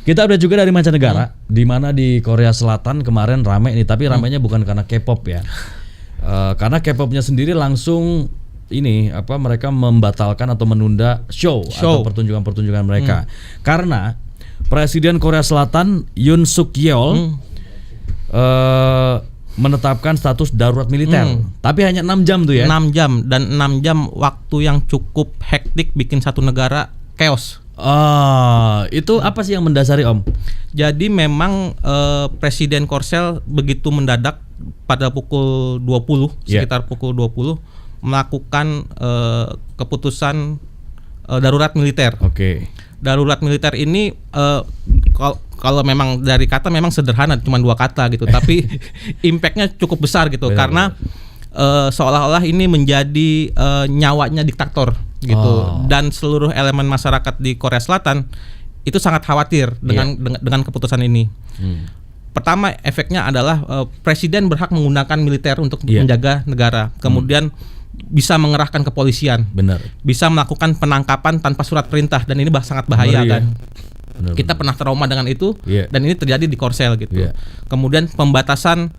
Kita update juga dari mancanegara, di mana di Korea Selatan kemarin rame nih, tapi ramenya bukan karena K-pop ya. Karena K-popnya sendiri langsung mereka membatalkan atau menunda show. Atau pertunjukan-pertunjukan mereka. Karena Presiden Korea Selatan Yoon Suk Yeol menetapkan status darurat militer. Tapi hanya 6 jam tuh ya. 6 jam, dan 6 jam waktu yang cukup hektik bikin satu negara chaos. Itu apa sih yang mendasari Om? Jadi memang Presiden Korsel begitu mendadak pada pukul 20, sekitar pukul 20 melakukan keputusan darurat militer. Oke. Darurat militer ini kalau memang dari kata memang sederhana, cuma 2 kata gitu, tapi impactnya cukup besar gitu. Karena seolah-olah ini menjadi nyawanya diktator gitu. Dan seluruh elemen masyarakat di Korea Selatan itu sangat khawatir dengan keputusan ini. Pertama, efeknya adalah presiden berhak menggunakan militer untuk menjaga negara. Kemudian bisa mengerahkan kepolisian. Benar. Bisa melakukan penangkapan tanpa surat perintah, dan ini sangat bahaya kan. Benar. Kita pernah trauma dengan itu, dan ini terjadi di Korsel gitu. Kemudian pembatasan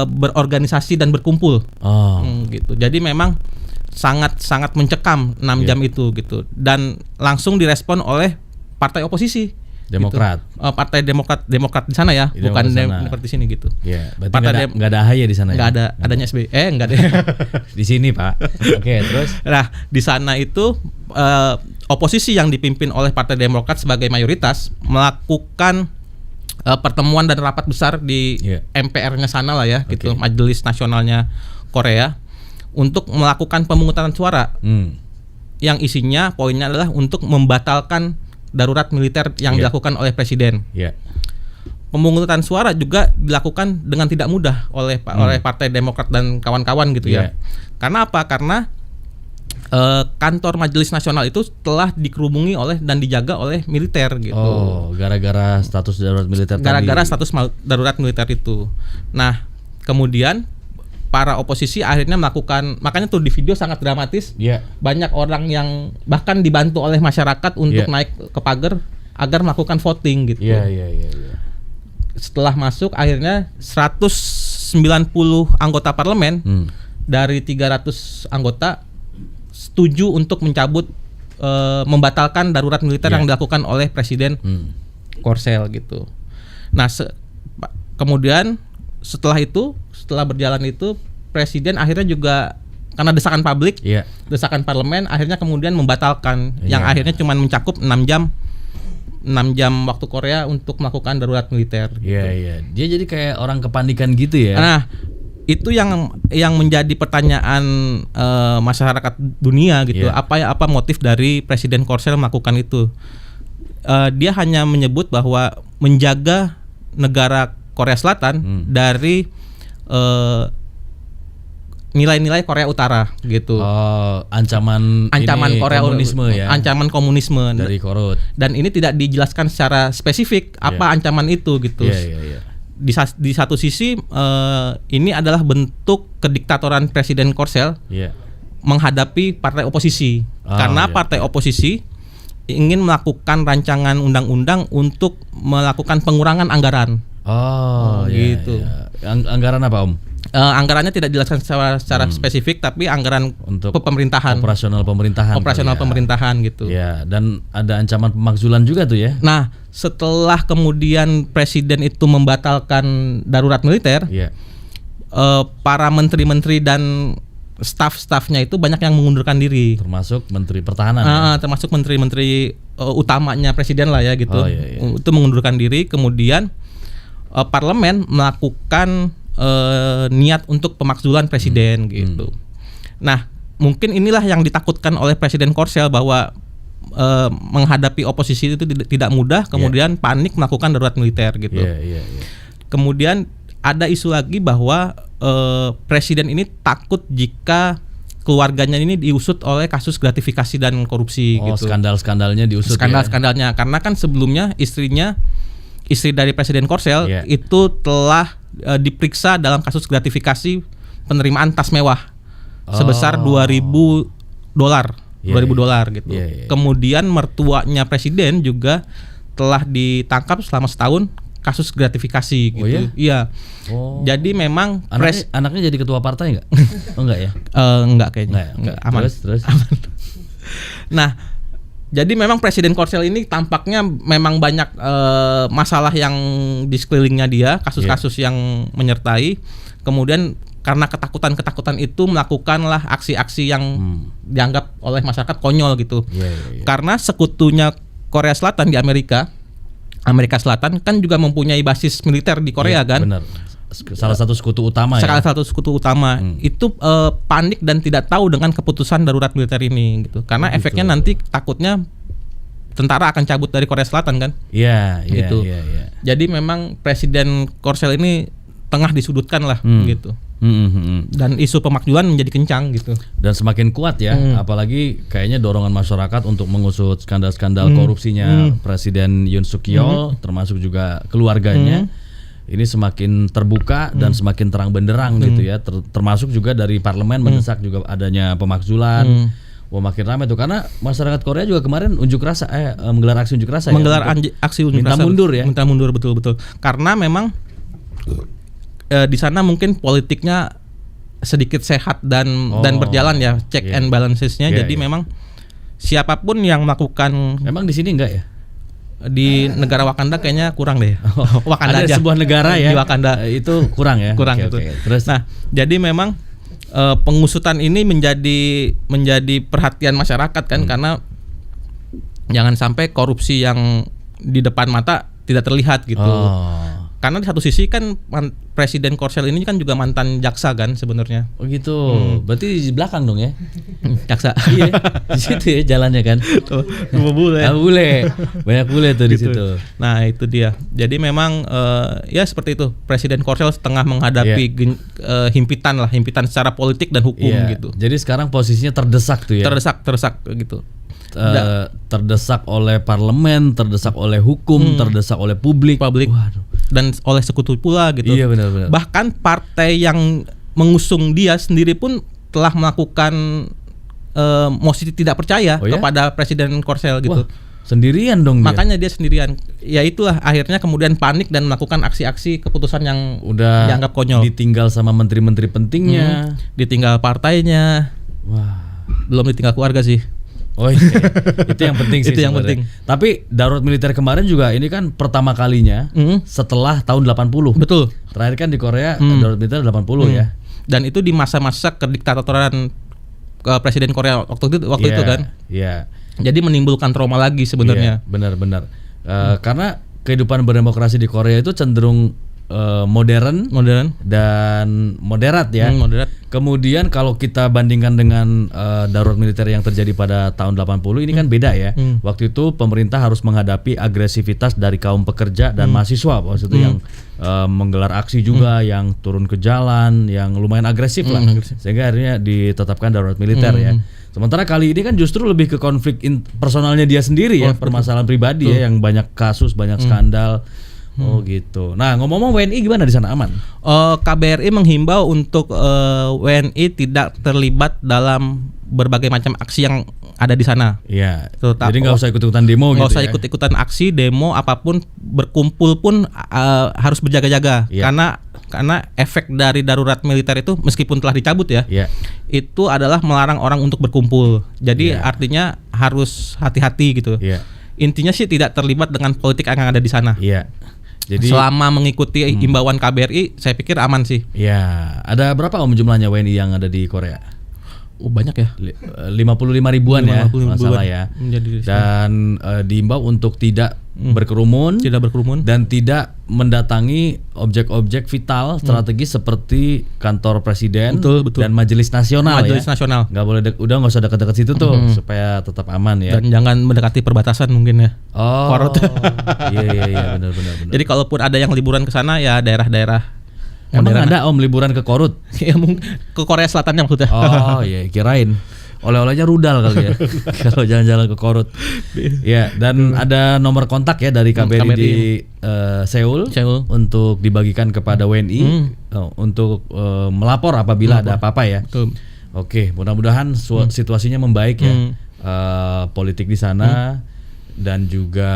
berorganisasi dan berkumpul. Gitu. Jadi memang sangat mencekam 6 jam itu gitu, dan langsung direspon oleh partai oposisi Demokrat. Gitu. Partai Demokrat di sana ya, bukan Demokrat di sini gitu. Berarti nggak ada AHY di sana. Nggak ada, adanya SBY. Nggak ada. Di sini Pak. Oke, terus. Nah, di sana itu oposisi yang dipimpin oleh Partai Demokrat sebagai mayoritas melakukan pertemuan dan rapat besar di MPR-nya sana lah ya, gitu, Majelis Nasionalnya Korea, untuk melakukan pemungutan suara. Yang isinya poinnya adalah untuk membatalkan darurat militer yang dilakukan oleh presiden. Pemungutan suara juga dilakukan dengan tidak mudah oleh Partai Demokrat dan kawan-kawan gitu ya. Karena apa? Karena kantor Majelis Nasional itu telah dikerubungi dan dijaga oleh militer gitu. Gara-gara status darurat militer. Status darurat militer itu. Nah, kemudian para oposisi akhirnya melakukan, makanya tuh di video sangat dramatis. Banyak orang yang bahkan dibantu oleh masyarakat untuk naik ke pagar agar melakukan voting gitu. Setelah masuk, akhirnya 190 anggota parlemen dari 300 anggota setuju untuk mencabut, membatalkan darurat militer yang dilakukan oleh Presiden Korsel gitu. Nah, kemudian setelah berjalan itu, presiden akhirnya juga karena desakan publik, desakan parlemen, akhirnya kemudian membatalkan yang akhirnya cuma mencakup 6 jam waktu Korea untuk melakukan darurat militer. Dia jadi kayak orang kepanikan gitu ya. Nah, itu yang menjadi pertanyaan masyarakat dunia gitu. Apa motif dari Presiden Korsel melakukan itu? Dia hanya menyebut bahwa menjaga negara Korea Selatan dari nilai-nilai Korea Utara gitu. Ancaman Korea komunisme ya. Ancaman komunisme dari Korut. Dan ini tidak dijelaskan secara spesifik apa ancaman itu gitu. Di satu sisi ini adalah bentuk kediktatoran Presiden Korsel menghadapi partai oposisi. Karena partai oposisi ingin melakukan rancangan undang-undang untuk melakukan pengurangan anggaran. Gitu. Anggaran apa Om? Anggarannya tidak dijelaskan secara spesifik, tapi anggaran untuk pemerintahan, operasional pemerintahan gitu. Dan ada ancaman pemakzulan juga tuh ya. Nah, setelah kemudian presiden itu membatalkan darurat militer, para menteri-menteri dan staf-stafnya itu banyak yang mengundurkan diri, termasuk menteri pertahanan. Termasuk menteri-menteri utamanya presiden lah ya gitu. Itu mengundurkan diri. Kemudian parlemen melakukan niat untuk pemakzulan presiden gitu. Nah, mungkin inilah yang ditakutkan oleh Presiden Korsel, bahwa menghadapi oposisi itu tidak mudah, kemudian panik melakukan darurat militer gitu. Kemudian ada isu lagi bahwa presiden ini takut jika keluarganya ini diusut oleh kasus gratifikasi dan korupsi gitu. Skandal-skandalnya diusut. Skandal-skandalnya, karena kan sebelumnya istri dari Presiden Korsel itu telah diperiksa dalam kasus gratifikasi penerimaan tas mewah sebesar $2.000 $2.000 gitu. Kemudian mertuanya presiden juga telah ditangkap selama setahun kasus gratifikasi gitu. Oh ya? Iya. Oh. Jadi memang anaknya jadi ketua partai nggak? Oh enggak ya? Enggak kayaknya. Enggak. Aman. Terus. Aman. Nah, jadi memang Presiden Korsel ini tampaknya memang banyak masalah yang di sekelilingnya dia, kasus-kasus yang menyertai. Kemudian karena ketakutan itu melakukanlah aksi-aksi yang dianggap oleh masyarakat konyol gitu. Karena sekutunya Korea Selatan di Amerika Selatan kan juga mempunyai basis militer di Korea kan. Benar. Salah satu sekutu utama itu panik dan tidak tahu dengan keputusan darurat militer ini gitu. Karena efeknya nanti takutnya tentara akan cabut dari Korea Selatan kan. Iya. Jadi memang Presiden Korsel ini tengah disudutkan lah gitu. Dan isu pemakjulan menjadi kencang gitu. Dan semakin kuat ya, apalagi kayaknya dorongan masyarakat untuk mengusut skandal-skandal korupsinya Presiden Yoon Suk Yeol, termasuk juga keluarganya. Ini semakin terbuka dan semakin terang benderang gitu ya. Termasuk juga dari parlemen mendesak juga adanya pemakzulan. Wah, makin ramai tuh karena masyarakat Korea juga kemarin menggelar aksi unjuk rasa. Aksi unjuk rasa. Minta mundur betul. Karena memang di sana mungkin politiknya sedikit sehat dan berjalan ya, check and balancesnya. Jadi memang siapapun yang melakukan. Emang di sini enggak ya? Di negara Wakanda kayaknya kurang deh. Wakanda ada aja. Sebuah negara ya. Di Wakanda itu kurang ya. Kurang gitu. Terus. Nah, jadi memang pengusutan ini menjadi perhatian masyarakat kan, karena jangan sampai korupsi yang di depan mata tidak terlihat gitu. Karena di satu sisi kan Presiden Korsel ini kan juga mantan jaksa kan sebenarnya. Oh gitu. Berarti di belakang dong ya? Jaksa. Iya. Di situ ya jalannya kan. Bule. Banyak bule tuh di situ. Nah, itu dia. Jadi memang ya seperti itu. Presiden Korsel setengah menghadapi himpitan secara politik dan hukum gitu. Jadi sekarang posisinya terdesak tuh ya. Terdesak gitu. Terdesak oleh parlemen, terdesak oleh hukum, terdesak oleh publik. Waduh. Dan oleh sekutu pula gitu. Iya benar. Bahkan partai yang mengusung dia sendiri pun telah melakukan mosi tidak percaya kepada Presiden Korsel gitu. Sendirian dong dia. Makanya dia sendirian. Ya itulah akhirnya kemudian panik dan melakukan aksi-aksi keputusan yang udah dianggap konyol. Ditinggal sama menteri-menteri pentingnya, ditinggal partainya. Belum ditinggal keluarga sih. Oh iya, itu yang penting sih. Itu yang penting. Tapi darurat militer kemarin juga ini kan pertama kalinya setelah tahun 80. Betul. Terakhir kan di Korea darurat militer 80 ya. Dan itu di masa-masa kediktatoran Presiden Korea waktu itu kan. Iya. Jadi menimbulkan trauma lagi sebenarnya. Benar. Karena kehidupan berdemokrasi di Korea itu cenderung modern dan moderat ya. Moderat. Kemudian kalau kita bandingkan dengan darurat militer yang terjadi pada tahun 80 ini kan beda ya. Waktu itu pemerintah harus menghadapi agresivitas dari kaum pekerja dan mahasiswa, waktu itu yang menggelar aksi juga, yang turun ke jalan, yang lumayan agresif lah. Sehingga akhirnya ditetapkan darurat militer ya. Sementara kali ini kan justru lebih ke konflik personalnya dia sendiri ya, permasalahan pribadi ya, yang banyak kasus, banyak skandal. Oh gitu. Nah, ngomong-ngomong WNI gimana di sana, aman? KBRI menghimbau untuk WNI tidak terlibat dalam berbagai macam aksi yang ada di sana. Iya. Jadi nggak usah ikut-ikutan demo. Nggak usah ikut-ikutan aksi, demo apapun, berkumpul pun harus berjaga-jaga. Karena efek dari darurat militer itu meskipun telah dicabut ya, itu adalah melarang orang untuk berkumpul. Jadi artinya harus hati-hati gitu. Intinya sih tidak terlibat dengan politik yang ada di sana. Jadi selama mengikuti imbauan KBRI, saya pikir aman sih. Ya, ada berapa jumlahnya WNI yang ada di Korea? Banyak ya. 55 ribuan ya, masalah ya. Dan diimbau untuk tidak berkerumun, dan tidak mendatangi objek-objek vital strategis seperti kantor presiden dan majelis nasional. Nggak boleh nggak usah dekat-dekat situ tuh supaya tetap aman ya. Dan jangan mendekati perbatasan mungkin ya. Iya benar. Jadi kalaupun ada yang liburan ke sana ya daerah-daerah. Emang ada liburan ke Korut? Ya ke Korea Selatan maksudnya. Oh iya, kirain oleh-olehnya rudal kali ya. Kalau jalan-jalan ke Korut. Ya, dan ada nomor kontak ya dari KBRI di Seoul untuk dibagikan kepada WNI untuk melapor apabila ada apa-apa ya. Oke, mudah-mudahan situasinya membaik ya. Politik di sana dan juga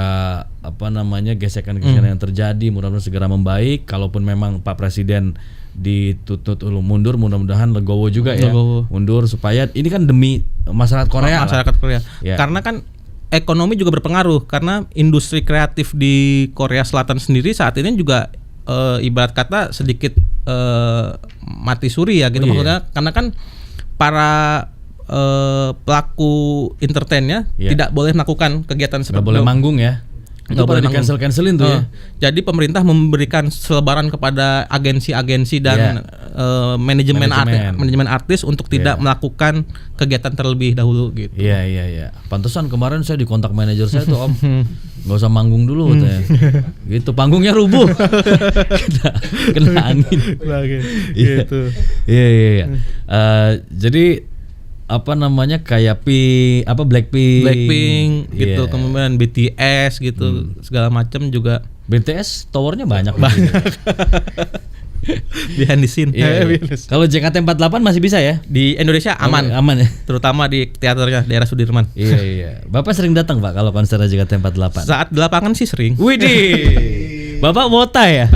gesekan-gesekan yang terjadi mudah-mudahan segera membaik. Kalaupun memang Pak Presiden dituntut mundur, mudah-mudahan legowo juga ya, mundur supaya ini kan demi masyarakat Korea. Ya. Karena kan ekonomi juga berpengaruh, karena industri kreatif di Korea Selatan sendiri saat ini juga ibarat kata sedikit mati suri ya gitu. Maksudnya karena kan para pelaku entertainnya tidak boleh melakukan kegiatan seperti itu. Nggak boleh manggung ya. Itu pada di-cancel-cancelin tuh ya. Jadi pemerintah memberikan selebaran kepada agensi-agensi dan manajemen artis untuk tidak melakukan kegiatan terlebih dahulu gitu. Iya. Pantesan kemarin saya dikontak manajer saya tuh, Om. Nggak usah manggung dulu katanya. Gitu, panggungnya rubuh. kena angin. Gitu. Iya. Jadi kayak Blackpink gitu, kemudian BTS gitu, segala macam juga. BTS towernya banyak. Behind the scene. Kalau JKT48 masih bisa ya? Di Indonesia aman ya. Terutama di teaternya daerah Sudirman. Iya. Bapak sering datang Pak kalau konser JKT48? Saat di lapangan sih sering. Widih. Bapak wota ya?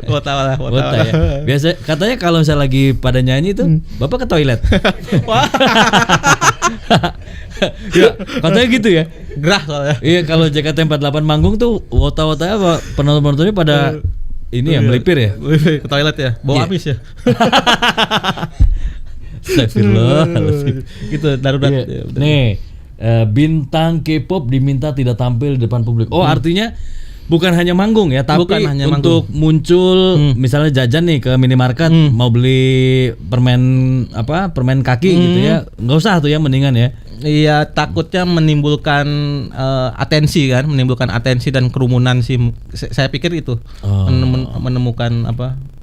Wota ya. Biasa katanya kalau misalnya lagi pada nyanyi tuh Bapak ke toilet. Ya, katanya gitu ya. Gerah soalnya. Iya, kalau JKT48 manggung tuh wota-wotanya penonton-penontonnya pada ini ya melipir ya. Ke toilet ya. Bawa amis ya. Astagfirullahaladzim. Gitu darurat. Nih, bintang K-pop diminta tidak tampil di depan publik. Oh, artinya bukan hanya manggung ya, tapi untuk muncul misalnya jajan nih ke minimarket mau beli permen kaki gitu ya, nggak usah tuh ya, mendingan ya. Iya, takutnya menimbulkan atensi dan kerumunan sih. Saya pikir itu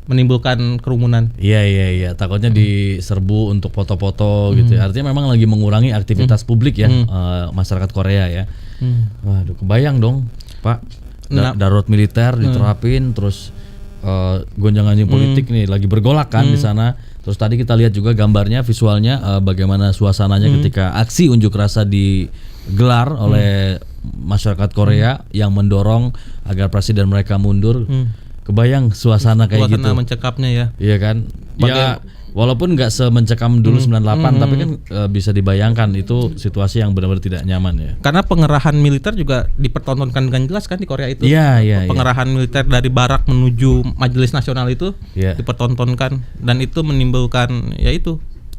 menimbulkan kerumunan. Iya, takutnya diserbu untuk foto-foto gitu ya. Artinya memang lagi mengurangi aktivitas publik ya, masyarakat Korea ya. Waduh, kebayang dong, Pak. Darurat militer diterapin, terus gonjang-ganjing politik nih lagi bergolak kan di sana. Terus tadi kita lihat juga gambarnya, visualnya bagaimana suasananya ketika aksi unjuk rasa digelar oleh masyarakat Korea yang mendorong agar presiden mereka mundur. Kebayang suasana kayak gitu. Suasana mencekapnya ya. Iya kan? Ya walaupun nggak semencekam dulu 98, tapi kan bisa dibayangkan itu situasi yang benar-benar tidak nyaman ya. Karena pengerahan militer juga dipertontonkan dengan jelas kan di Korea itu. Iya. Pengerahan militer dari barak menuju Majelis Nasional itu dipertontonkan, dan itu menimbulkan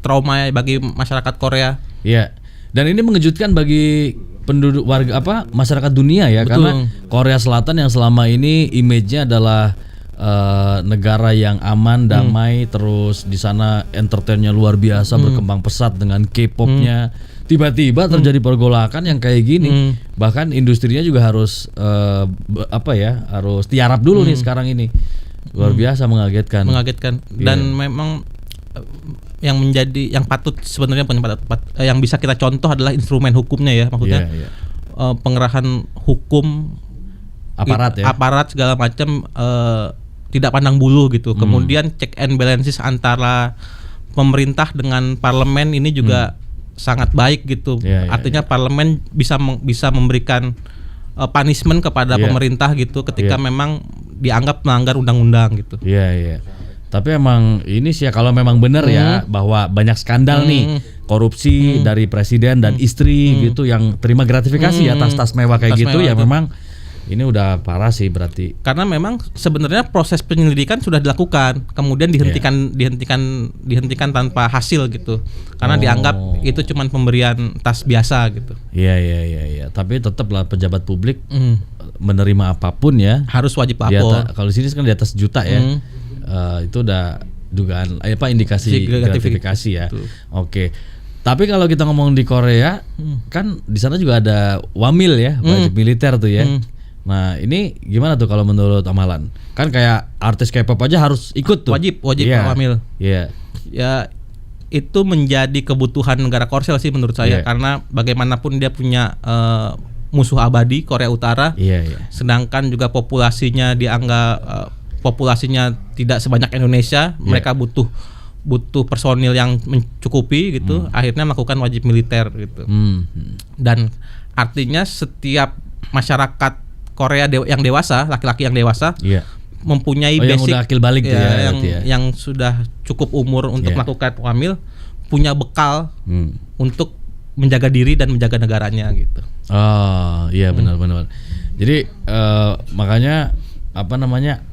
trauma bagi masyarakat Korea. Iya. Dan ini mengejutkan bagi penduduk masyarakat dunia ya. Betul. Karena Korea Selatan yang selama ini image-nya adalah negara yang aman, damai, terus di sana entertainnya luar biasa, berkembang pesat dengan K-popnya. Tiba-tiba terjadi pergolakan yang kayak gini. Bahkan industrinya juga harus harus tiarap dulu nih sekarang ini. Luar biasa, mengagetkan. Dan memang yang patut sebenarnya yang bisa kita contoh adalah instrumen hukumnya ya, maksudnya pengerahan hukum, aparat segala macam, tidak pandang bulu gitu. Kemudian check and balances antara pemerintah dengan parlemen ini juga sangat baik gitu. Artinya parlemen bisa memberikan punishment kepada pemerintah gitu ketika memang dianggap melanggar undang-undang gitu. Iya. Tapi emang ini sih ya, kalau memang benar ya bahwa banyak skandal nih korupsi dari presiden dan istri gitu yang terima gratifikasi ya, tas-tas mewah kayak gitu ya, memang ini udah parah sih berarti. Karena memang sebenarnya proses penyelidikan sudah dilakukan, kemudian dihentikan tanpa hasil gitu. Karena dianggap itu cuma pemberian tas biasa gitu. Iya. Tapi tetaplah pejabat publik menerima apapun ya harus wajib lapor. Kalau di sini kan di atas juta ya. Itu udah dugaan indikasi gratifikasi ya. Oke. Tapi kalau kita ngomong di Korea kan di sana juga ada wamil ya, wajib militer tuh ya. Nah, ini gimana tuh kalau menurut Amalan? Kan kayak artis K-pop aja harus ikut tuh. Wajib wamil. Iya. Ya, itu menjadi kebutuhan negara Korsel sih menurut saya, karena bagaimanapun dia punya musuh abadi Korea Utara. Sedangkan juga populasinya dianggap populasinya tidak sebanyak Indonesia, mereka butuh butuh personil yang mencukupi gitu, akhirnya melakukan wajib militer gitu. Dan artinya setiap masyarakat Korea yang dewasa, laki-laki yang dewasa, mempunyai yang basic udah akil balik tuh yang sudah cukup umur untuk melakukan hamil, punya bekal untuk menjaga diri dan menjaga negaranya gitu. Oh iya benar-benar. Jadi makanya apa namanya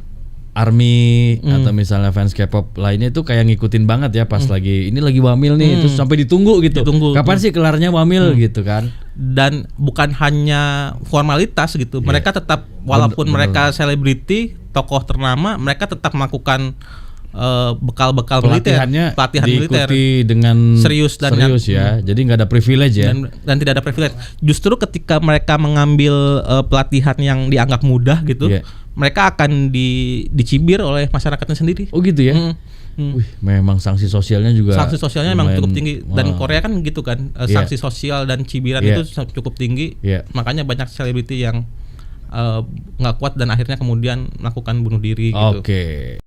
ARMY atau misalnya fans K-pop lainnya itu kayak ngikutin banget ya pas lagi wamil nih, terus sampai ditunggu gitu. Kapan sih kelarnya wamil gitu kan? Dan bukan hanya formalitas gitu, mereka tetap walaupun mereka selebriti, tokoh ternama, mereka tetap melakukan bekal-bekal pelatihan militer dengan serius ya. Jadi nggak ada privilege ya. Dan tidak ada privilege. Justru ketika mereka mengambil pelatihan yang dianggap mudah gitu, mereka akan dicibir oleh masyarakatnya sendiri. Oh gitu ya. Wih, memang sanksi sosialnya memang cukup tinggi. Dan Korea kan gitu kan, sanksi sosial dan cibiran itu cukup tinggi. Makanya banyak selebriti yang nggak kuat dan akhirnya kemudian melakukan bunuh diri gitu. Oke.